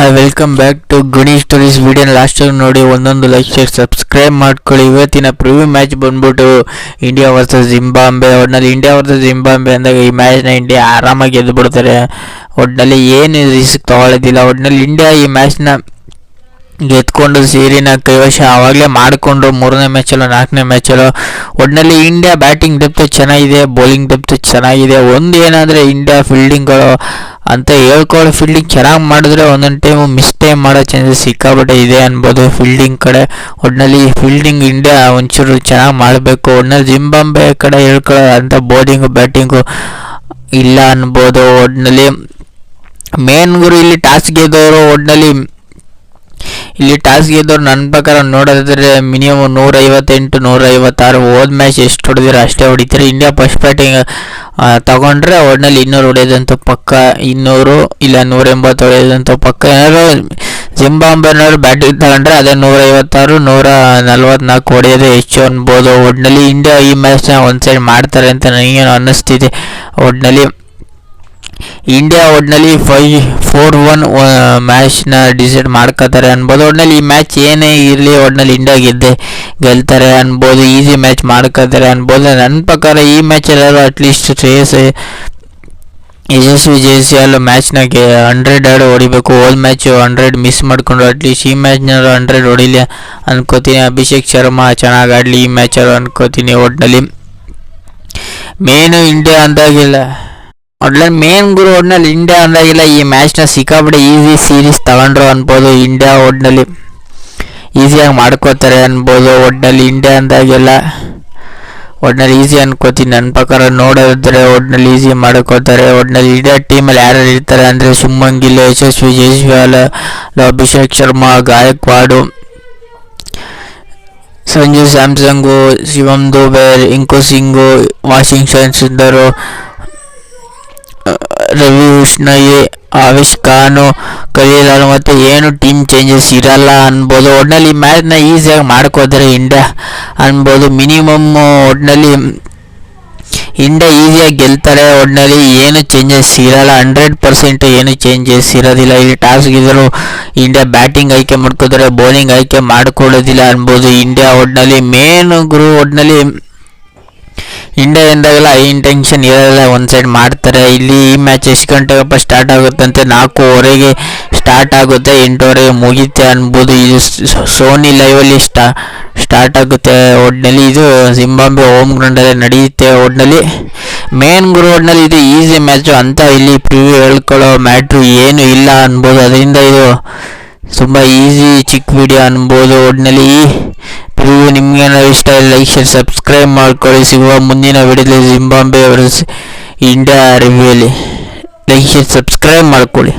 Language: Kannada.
Welcome back to Guni stories. ವಿಡಿಯೋನ ಲಾಸ್ಟಾಗಿ ನೋಡಿ, ಒಂದೊಂದು ಲೈಕ್ ಶೇರ್ ಸಬ್ಸ್ಕ್ರೈಬ್ ಮಾಡ್ಕೊಳ್ಳಿ. ಇವತ್ತಿನ ಪ್ರಿವ್ಯೂ ಮ್ಯಾಚ್ ಬಂದ್ಬಿಟ್ಟು ಇಂಡಿಯಾ ವರ್ಸಸ್ ಜಿಂಬಾಬ್ವೆ. ಒಟ್ಟಿನಲ್ಲಿ ಇಂಡಿಯಾ ವರ್ಸಸ್ ಜಿಂಬಾಬ್ವೆ ಅಂದಾಗ ಈ ಮ್ಯಾಚ್ನ ಇಂಡಿಯಾ ಆರಾಮಾಗಿ ಗೆದ್ದು ಬಿಡ್ತಾರೆ. ಒಟ್ಟಿನಲ್ಲಿ ಏನು ರಿಸ್ಕ್ ತೊಗೊಳ್ಳೋದಿಲ್ಲ. ಒಟ್ಟಿನಲ್ಲಿ ಇಂಡಿಯಾ ಈ ಮ್ಯಾಚ್ನ ಗೆದ್ಕೊಂಡು ಸೀರಿನ ಕೈವಶ ಆವಾಗಲೇ ಮಾಡಿಕೊಂಡು 3ನೇ ಮ್ಯಾಚಲ್ಲೋ 4ನೇ ಮ್ಯಾಚಲ್ಲೋ. ಒಟ್ಟಿನಲ್ಲಿ ಇಂಡಿಯಾ ಬ್ಯಾಟಿಂಗ್ ಡೆಪ್ತ್ ಚೆನ್ನಾಗಿದೆ, ಬೌಲಿಂಗ್ ಡೆಪ್ತ್ ಚೆನ್ನಾಗಿದೆ. ಒಂದು ಏನಂದರೆ ಇಂಡಿಯಾ ಫೀಲ್ಡಿಂಗ್ಗಳು ಅಂತ ಹೇಳ್ಕೊಳ್ಳೋ ಫೀಲ್ಡಿಂಗ್ ಚೆನ್ನಾಗಿ ಮಾಡಿದ್ರೆ ಒಂದೊಂದು ಟೈಮು ಮಿಸ್ಟೇಕ್ ಮಾಡೋ ಚಾನ್ಸಸ್ ಸಿಕ್ಕಾಪಟ್ಟೆ ಇದೆ ಅನ್ಬೋದು ಫೀಲ್ಡಿಂಗ್ ಕಡೆ. ಒಟ್ಟಿನಲ್ಲಿ ಫೀಲ್ಡಿಂಗ್ ಇಂಡಿಯಾ ಒಂಚೂರು ಚೆನ್ನಾಗಿ ಮಾಡಬೇಕು. ಒಟ್ಟಿನಲ್ಲಿ ಜಿಂಬಾಬ್ವೆ ಕಡೆ ಹೇಳ್ಕೊಳ್ಳೋ ಅಂಥ ಬೌಲಿಂಗು ಬ್ಯಾಟಿಂಗು ಇಲ್ಲ ಅನ್ಬೋದು. ಒಟ್ಟಿನಲ್ಲಿ ಮೇನ್ ಗುರು ಇಲ್ಲಿ ಟಾಸ್ ಗೆದ್ದವರು. ಒಟ್ಟಿನಲ್ಲಿ ಇಲ್ಲಿ ಟಾಸ್ ಗೆದ್ದವ್ರು ನನ್ನ ಪ್ರಕಾರ ನೋಡೋದಾದ್ರೆ ಮಿನಿಮಮ್ 158 156. ಹೋದ ಮ್ಯಾಚ್ ಎಷ್ಟು ಹೊಡೆದಿರೋ ಅಷ್ಟೇ ಹೊಡಿತಾರೆ. ಇಂಡಿಯಾ ಫಸ್ಟ್ ಬ್ಯಾಟಿಂಗ್ ತಗೊಂಡ್ರೆ ಒಟ್ಟಿನಲ್ಲಿ 200 ಹೊಡೆಯೋದಂತೂ ಪಕ್ಕ, 200 ಇಲ್ಲ 180 ಹೊಡೆಯೋದಂತೂ ಪಕ್ಕ. ಏನಾದ್ರು ಜಿಂಬಾಬ್ವೆನವರು ಬ್ಯಾಟಿಂಗ್ ತಗೊಂಡ್ರೆ ಅದೇ 156 144 ಹೊಡೆಯೋದೇ ಹೆಚ್ಚು ಅನ್ಬೋದು. ಒಟ್ಟಿನಲ್ಲಿ ಇಂಡಿಯಾ ಈ ಮ್ಯಾಚ್ನ ಒಂದು ಸೈಡ್ ಮಾಡ್ತಾರೆ ಅಂತ ನನಗೇನು ಅನ್ನಿಸ್ತಿದೆ. ಒಟ್ಟಿನಲ್ಲಿ ಇಂಡಿಯಾ 5-4-1 ಮ್ಯಾಚ್ನ ಡಿಸೈಡ್ ಮಾಡ್ಕೋತಾರೆ ಅನ್ಬೋದು. ಒಟ್ಟಿನಲ್ಲಿ ಈ ಮ್ಯಾಚ್ ಏನೇ ಇರಲಿ ಒಟ್ಟಿನಲ್ಲಿ ಇಂಡಿಯಾ ಗೆಲ್ತಾರೆ ಅನ್ಬೋದು. ಈಸಿ ಮ್ಯಾಚ್ ಮಾಡ್ಕೋತಾರೆ ಅನ್ಬೋದು. ನನ್ನ ಪ್ರಕಾರ ಈ ಮ್ಯಾಚಲ್ಲಾದ್ರೂ ಅಟ್ಲೀಸ್ಟ್ ಯಶಸ್ವಿ ಜೈಸ್ವಾಲ್ ಮ್ಯಾಚ್ನಾಗೆ 100 ಹೊಡಿಬೇಕು. ಹೋದ ಮ್ಯಾಚು 100 ಮಿಸ್ ಮಾಡಿಕೊಂಡು ಅಟ್ಲೀಸ್ಟ್ ಈ ಮ್ಯಾಚ್ನಾದ್ರು 100 ಹೊಡಿಲಿ ಅನ್ಕೋತೀನಿ. ಅಭಿಷೇಕ್ ಶರ್ಮಾ ಚೆನ್ನಾಗಿ ಆಡಲಿ ಈ ಮ್ಯಾಚಲ್ಲೂ ಅನ್ಕೋತೀನಿ. ಒಟ್ಟಿನಲ್ಲಿ ಮೇನು ಇಂಡಿಯಾ ಅಂದಾಗಿಲ್ಲ. ಒಟ್ಟಿನಲ್ಲಿ ಮೇನ್ ಗುರು ಒಟ್ಟಿನಲ್ಲಿ ಇಂಡಿಯಾ ಅಂದಾಗಿಲ್ಲ ಈ ಮ್ಯಾಚ್ನ ಸಿಕ್ಕಾಪಟ್ಟೆ ಈಸಿ ಸೀರೀಸ್ ತಗೊಂಡ್ರು ಅನ್ಬೋದು. ಇಂಡಿಯಾ ಒಟ್ಟಿನಲ್ಲಿ ಈಸಿಯಾಗಿ ಮಾಡ್ಕೋತಾರೆ ಅನ್ಬೋದು. ಒಟ್ಟಿನಲ್ಲಿ ಇಂಡಿಯಾ ಅಂದಾಗೆಲ್ಲ ಒಟ್ಟಿನಲ್ಲಿ ಈಸಿ ಅನ್ಕೋತೀನಿ ನನ್ನ ಪ್ರಕಾರ ನೋಡೋದ್ರೆ. ಒಟ್ಟಿನಲ್ಲಿ ಈಸಿ ಮಾಡ್ಕೋತಾರೆ. ಒಟ್ಟಿನಲ್ಲಿ ಇಂಡಿಯಾ ಟೀಮಲ್ಲಿ ಯಾರು ಇರ್ತಾರೆ ಅಂದರೆ ಶುಭ್ಮನ್ ಗಿಲ್, ಯಶಸ್ವಿ ಜೈಸ್ವಾಲ್, ಅಭಿಷೇಕ್ ಶರ್ಮಾ, ಗಾಯಕ್ವಾಡು, ಸಂಜು ಸ್ಯಾಮ್ಸಂಗು, ಶಿವಮ್ ದುಬೆ, ರಿಂಕು ಸಿಂಗು, ವಾಷಿಂಗ್ಟನ್ ಸುಂದರು, ರವಿ ಉಷ್ಣಯಿ, ಆವೇಶ್ ಖಾನು, ಖಲೀಲ್ ಮತ್ತು ಏನು ಟೀಮ್ ಚೇಂಜಸ್ ಇರಲ್ಲ ಅನ್ಬೋದು. ಒಟ್ಟಿನಲ್ಲಿ ಈ ಮ್ಯಾಚ್ನ ಈಸಿಯಾಗಿ ಮಾಡ್ಕೋತಾರೆ ಇಂಡಿಯಾ ಅನ್ಬೋದು. ಮಿನಿಮಮ್ ಒಟ್ಟಿನಲ್ಲಿ ಇಂಡಿಯಾ ಈಸಿಯಾಗಿ ಗೆಲ್ತಾರೆ. ಒಟ್ಟಿನಲ್ಲಿ ಏನು ಚೇಂಜಸ್ ಇರಲ್ಲ, 100% ಏನು ಚೇಂಜಸ್ ಇರೋದಿಲ್ಲ. ಇಲ್ಲಿ ಟಾಸ್ ಗೆದ್ದರು ಇಂಡಿಯಾ ಬ್ಯಾಟಿಂಗ್ ಆಯ್ಕೆ ಮಾಡ್ಕೋತಾರೆ, ಬೌಲಿಂಗ್ ಆಯ್ಕೆ ಮಾಡ್ಕೊಳ್ಳೋದಿಲ್ಲ ಅನ್ಬೋದು ಇಂಡಿಯಾ. ಒಟ್ಟಿನಲ್ಲಿ ಮೇನ್ ಗುರು ಒಟ್ಟಿನಲ್ಲಿ ಇಂಡಿಯಾ ಎಂದಾಗೆಲ್ಲ ಹೈ ಇಂಟೆನ್ಷನ್ ಇರೋಲ್ಲ, ಒಂದು ಸೈಡ್ ಮಾಡ್ತಾರೆ. ಇಲ್ಲಿ ಈ ಮ್ಯಾಚ್ ಎಷ್ಟು ಗಂಟೆಗಪ್ಪ ಸ್ಟಾರ್ಟ್ ಆಗುತ್ತಂತೆ? 4:15 ಸ್ಟಾರ್ಟ್ ಆಗುತ್ತೆ, 8:15 ಮುಗಿಯುತ್ತೆ ಅನ್ಬೋದು. ಇದು ಸೋನಿ ಲೈವಲ್ಲಿ ಸ್ಟಾರ್ಟ್ ಆಗುತ್ತೆ. ಒಟ್ಟಿನಲ್ಲಿ ಇದು ಜಿಂಬಾಬ್ವೆ ಹೋಮ್ ಗ್ರೌಂಡಲ್ಲೇ ನಡೆಯುತ್ತೆ. ಒಟ್ಟಿನಲ್ಲಿ ಮೇನ್ ಗುರು ಒಟ್ಟಿನಲ್ಲಿ ಇದು ಈಸಿ ಮ್ಯಾಚು ಅಂತ ಇಲ್ಲಿ ಪ್ರಿವ್ಯೂ ಹೇಳ್ಕೊಳ್ಳೋ ಮ್ಯಾಟ್ರು ಏನು ಇಲ್ಲ ಅನ್ಬೋದು. ಅದರಿಂದ ಇದು ತುಂಬ ಈಸಿ ಚಿಕ್ಕ ವಿಡಿಯೋ ಅನ್ಬೋದು. ಒಟ್ಟಿನಲ್ಲಿ ಈ ಪ್ರಿವ್ಯೂ ನಿಮ್ಗೇನಾದ್ರು ಇಷ್ಟ ಇಲ್ಲ ಲೈಕ್ ಶೇರ್ ಸಬ್ಸ್ಕ್ರೈಬ್ ಮಾಡ್ಕೊಳ್ಳಿ. ಸಿಗುವ ಮುಂದಿನ ವಿಡಿಯೋದಲ್ಲಿ ಜಿಂಬಾಬ್ವೆ ವರ್ಸಸ್ ಇಂಡಿಯಾ ರಿವ್ಯೂಲಿ. ಲೈಕ್ ಶೇರ್ ಸಬ್ಸ್ಕ್ರೈಬ್ ಮಾಡ್ಕೊಳ್ಳಿ.